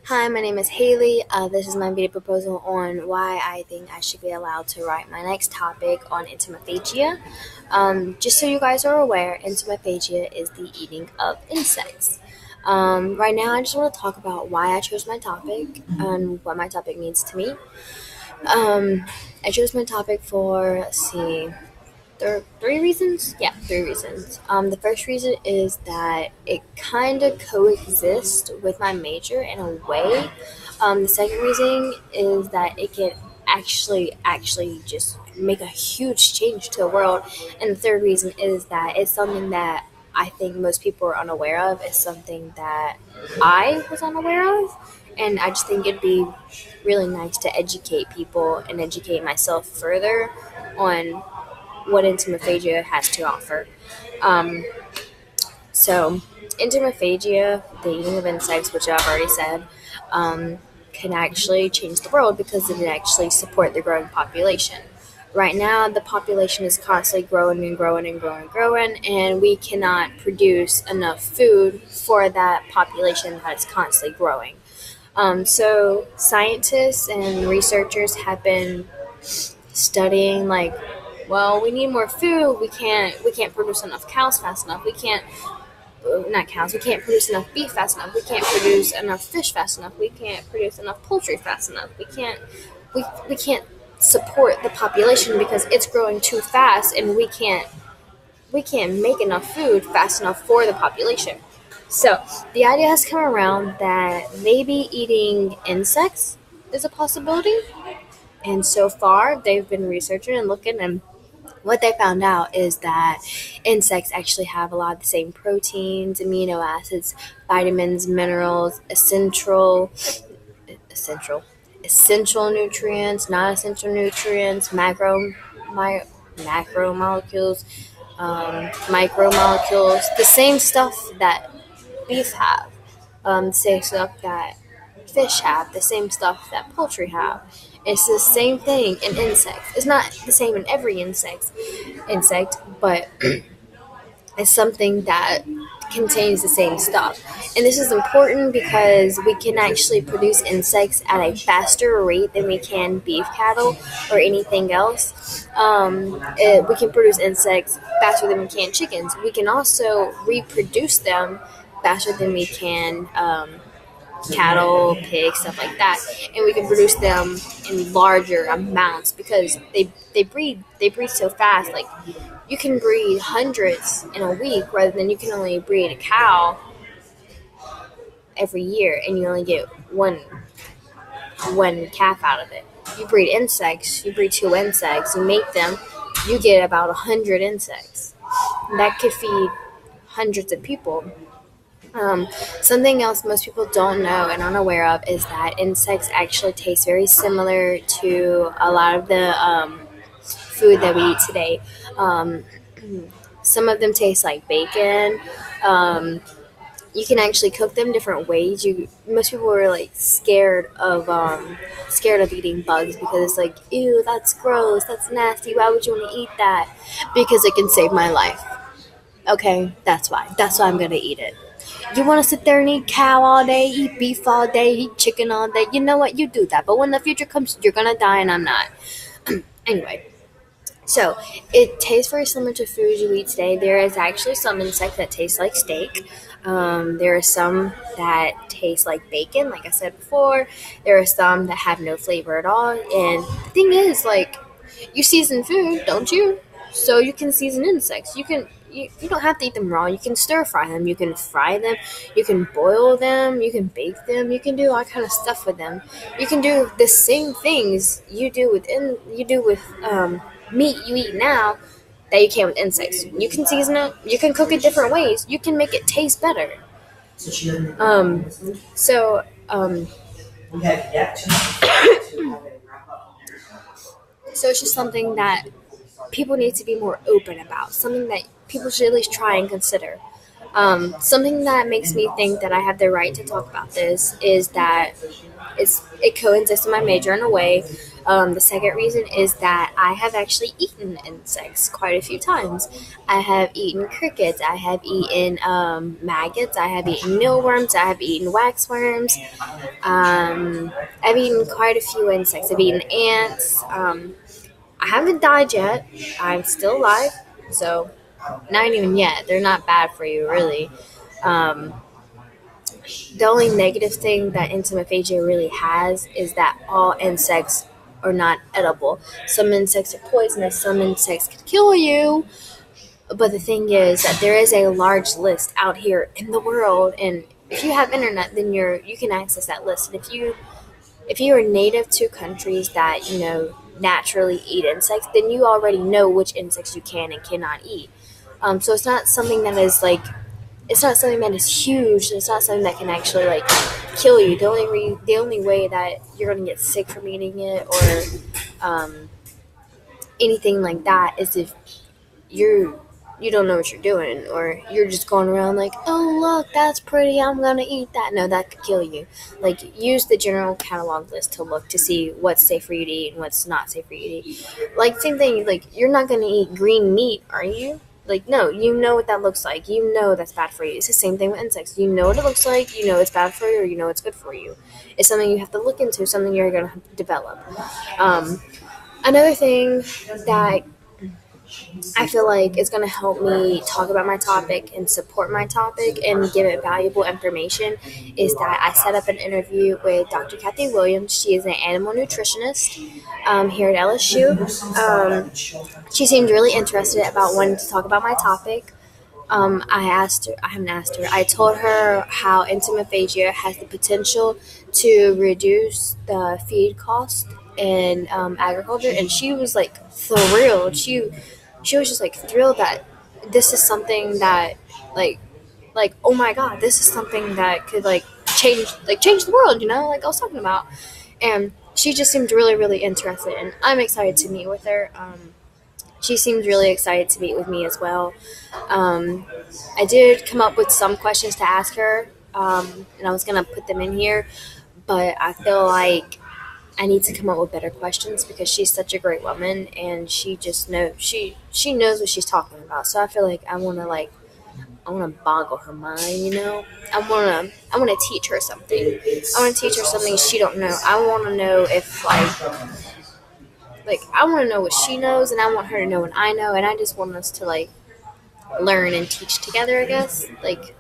Hi, my name is Haley. This is my video proposal on why I think I should be allowed to write my next topic on entomophagia. Just so you guys are aware, entomophagia is the eating of insects. Right now, I just want to talk about why I chose my topic and what my topic means to me. I chose my topic for, let's see, three reasons? Yeah, three reasons. The first reason is that it kind of coexists with my major in a way. The second reason is that it can actually just make a huge change to the world. And the third reason is that it's something that I think most people are unaware of. It's something that I was unaware of. And I just think it'd be really nice to educate people and educate myself further on what entomophagia has to offer. Um, so, entomophagia, the eating of insects, which I've already said, can actually change the world because it can actually support the growing population. Right now, the population is constantly growing and growing and growing and growing, and we cannot produce enough food for that population that's constantly growing. So, scientists and researchers have been studying we need more food. We can't produce enough cows fast enough. We can't not cows. We can't produce enough beef fast enough. We can't produce enough fish fast enough. We can't produce enough poultry fast enough. We can't support the population because it's growing too fast, and we can't make enough food fast enough for the population. So the idea has come around that maybe eating insects is a possibility. And so far, they've been researching and looking, and what they found out is that insects actually have a lot of the same proteins, amino acids, vitamins, minerals, essential nutrients, non-essential nutrients, macromolecules, micromolecules, the same stuff that beef have, the same stuff that fish have, the same stuff that poultry have. It's the same thing in insects. It's not the same in every insect, but it's something that contains the same stuff. And this is important because we can actually produce insects at a faster rate than we can beef cattle or anything else. We can produce insects faster than we can chickens. We can also reproduce them faster than we can cattle, pigs, stuff like that, and we can produce them in larger amounts because they breed so fast. Like, you can breed hundreds in a week rather than you can only breed a cow every year, and you only get one calf out of it. You breed insects, you breed two insects, you make them, you get about 100 insects. That could feed hundreds of people. Something else most people don't know and aren't aware of is that insects actually taste very similar to a lot of the food that we eat today. Um, some of them taste like bacon. You can actually cook them different ways. Most people were like scared of eating bugs because it's like, ew, that's gross, that's nasty. Why would you want to eat that? Because it can save my life. Okay, that's why. That's why I'm gonna eat it. You want to sit there and eat cow all day, eat beef all day, eat chicken all day. You know what? You do that. But when the future comes, you're going to die and I'm not. Anyway, so it tastes very similar to foods you eat today. There is actually some insect that tastes like steak. There are some that taste like bacon, like I said before. There are some that have no flavor at all. And the thing is, like, you season food, don't you? So you can season insects. You don't have to eat them raw. You can stir fry them. You can fry them. You can boil them. You can bake them. You can do all kind of stuff with them. You can do the same things you do with meat you eat now that you can with insects. You can season it. You can cook it different ways. You can make it taste better. Um, so so it's just something that people need to be more open about, something that people should at least try and consider. Something that makes me think that I have the right to talk about this is that it coincides with my major in a way. The second reason is that I have actually eaten insects quite a few times. I have eaten crickets. I have eaten maggots. I have eaten mealworms. I have eaten waxworms. I've eaten quite a few insects. I've eaten ants. I haven't died yet. I'm still alive. So, not even yet. They're not bad for you, really. Um, the only negative thing that entomophagia really has is that all insects are not edible. Some insects are poisonous, some insects could kill you. But the thing is that there is a large list out here in the world, and if you have internet, then you can access that list. And if you are native to countries that naturally eat insects, then you already know which insects you can and cannot eat. So it's not something that is like it's not something that is huge. It's not something that can actually like kill you. The only way that you're gonna get sick from eating it or anything like that is if you're you don't know what you're doing, or you're just going around like, oh look, that's pretty, I'm gonna eat that. No, that could kill you. Like, use the general catalog list to look to see what's safe for you to eat and what's not safe for you to eat. Like, same thing, like, you're not gonna eat green meat, are you? Like, no, you know what that looks like. You know that's bad for you. It's the same thing with insects. You know what it looks like, you know it's bad for you, or you know it's good for you. It's something you have to look into, something you're gonna have to develop. Um, Another thing that I feel like it's going to help me talk about my topic and support my topic and give it valuable information is that I set up an interview with Dr. Kathy Williams. She is an animal nutritionist here at LSU. She seemed really interested about wanting to talk about my topic. I haven't asked her. I told her how entomophagia has the potential to reduce the feed cost in agriculture, and she was like thrilled. She was just like thrilled that this is something that like oh my god, this is something that could change the world. Like I was talking about, and she just seemed really really interested, and I'm excited to meet with her. She seemed really excited to meet with me as well. Um, I did come up with some questions to ask her, and I was gonna put them in here, but I feel like I need to come up with better questions because she's such a great woman and she just knows she knows what she's talking about. So I feel like I wanna boggle her mind. I wanna teach her something. I wanna teach her something she don't know. I wanna know if I wanna know what she knows, and I want her to know what I know, and I just want us to learn and teach together, I guess. Like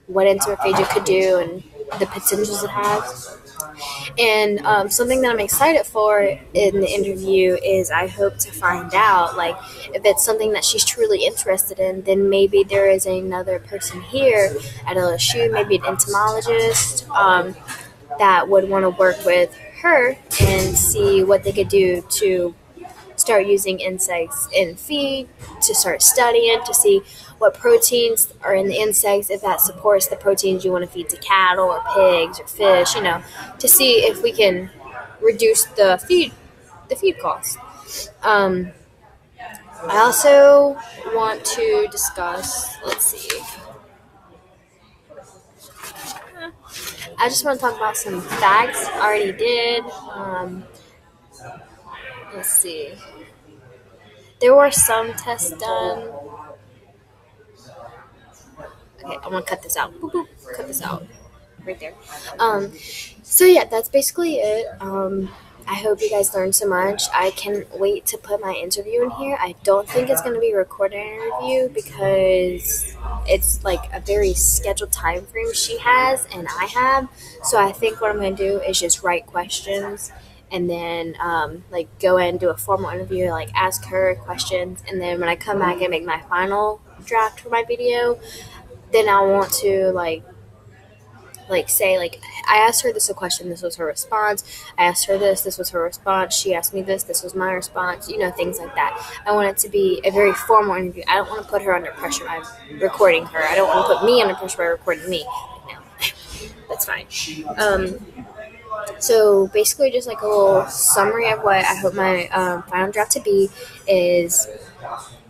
what entomophagia could do and the potentials it has. And something that I'm excited for in the interview is I hope to find out, if it's something that she's truly interested in, then maybe there is another person here at LSU, maybe an entomologist, that would want to work with her and see what they could do to start using insects in feed, to start studying, to see what proteins are in the insects, if that supports the proteins you want to feed to cattle or pigs or fish, to see if we can reduce the feed costs. Um, I also want to discuss, let's see, I just want to talk about some facts I already did. Let's see. There were some tests done. Okay, I'm gonna cut this out. Boop, boop. Cut this out. Right there. Um, so yeah, that's basically it. I hope you guys learned so much. I can't wait to put my interview in here. I don't think it's going to be a recorded interview because it's like a very scheduled time frame she has and I have. So I think what I'm going to do is just write questions and then go in and do a formal interview, ask her questions, and then when I come back and make my final draft for my video, then I want to say I asked her this a question, this was her response. I asked her this was her response. She asked me this was my response. Things like that. I want it to be a very formal interview. I don't want to put her under pressure by recording her. I don't want to put me under pressure by recording me. No, that's fine. So basically, just like a little summary of what I hope my final draft to be is.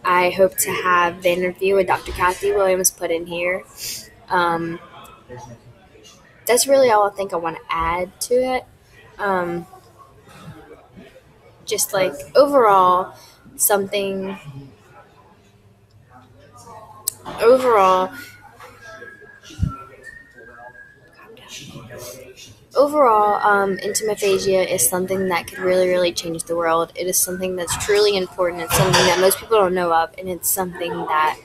I hope to have the interview with Dr. Kathy Williams put in here. Um, that's really all I think I want to add to it. Um, just like overall something overall overall, entomophagia is something that could really, really change the world. It is something that's truly important. It's something that most people don't know of, and it's something that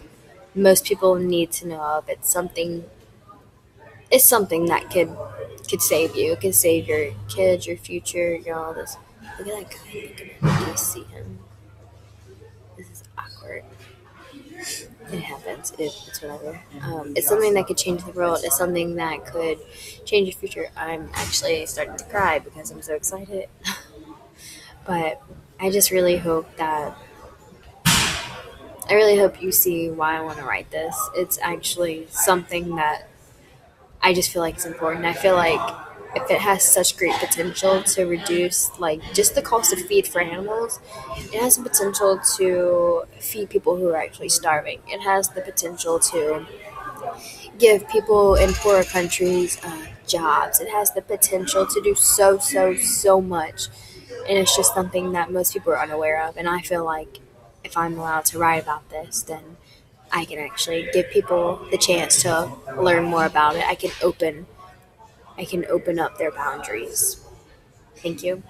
most people need to know of. It's something that could save you. It could save your kids, your future, all this. Look at that guy looking at me. I see him. This is awkward. It happens. It's whatever. It's something that could change the world. It's something that could change your future. I'm actually starting to cry because I'm so excited. But I just really hope that I really hope you see why I want to write this. It's actually something that I just feel like is important. I feel like if it has such great potential to reduce like just the cost of feed for animals, it has the potential to feed people who are actually starving. It has the potential to give people in poorer countries jobs. It has the potential to do so much, and it's just something that most people are unaware of. And I feel like if I'm allowed to write about this, then I can actually give people the chance to learn more about it. I can open up their boundaries. Thank you.